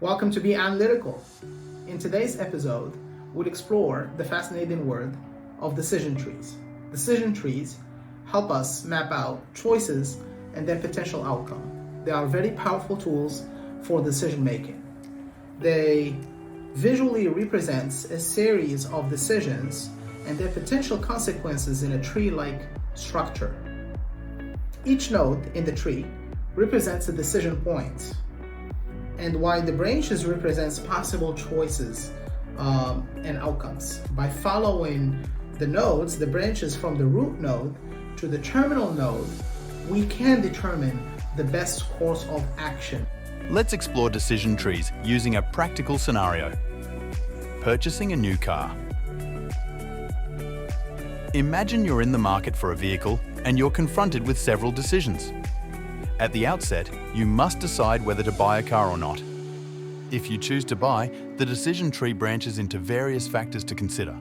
Welcome to BeAnalytical. In today's episode, we'll explore the fascinating world of decision trees. Decision trees help us map out choices and their potential outcome. They are very powerful tools for decision making. They visually represent a series of decisions and their potential consequences in a tree-like structure. Each node in the tree represents a decision point, and while the branches represents possible choices and outcomes. By following the nodes, the branches from the root node to the terminal node, we can determine the best course of action. Let's explore decision trees using a practical scenario. Purchasing a new car. Imagine you're in the market for a vehicle and you're confronted with several decisions. At the outset, you must decide whether to buy a car or not. If you choose to buy, the decision tree branches into various factors to consider.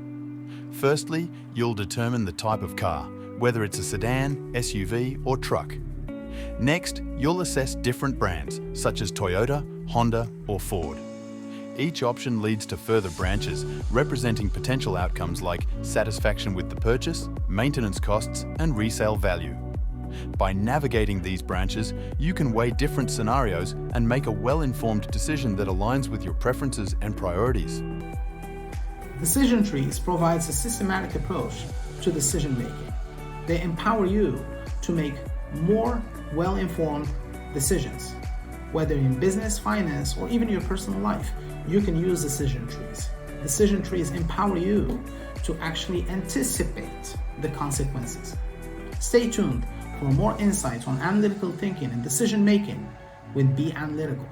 Firstly, you'll determine the type of car, whether it's a sedan, SUV, or truck. Next, you'll assess different brands, such as Toyota, Honda, or Ford. Each option leads to further branches, representing potential outcomes like satisfaction with the purchase, maintenance costs, and resale value. By navigating these branches, you can weigh different scenarios and make a well-informed decision that aligns with your preferences and priorities. Decision trees provides a systematic approach to decision making. They empower you to make more well-informed decisions. Whether in business, finance, or even your personal life, you can use decision trees. Decision trees empower you to actually anticipate the consequences. Stay tuned for more insights on analytical thinking and decision making with BeAnalytical.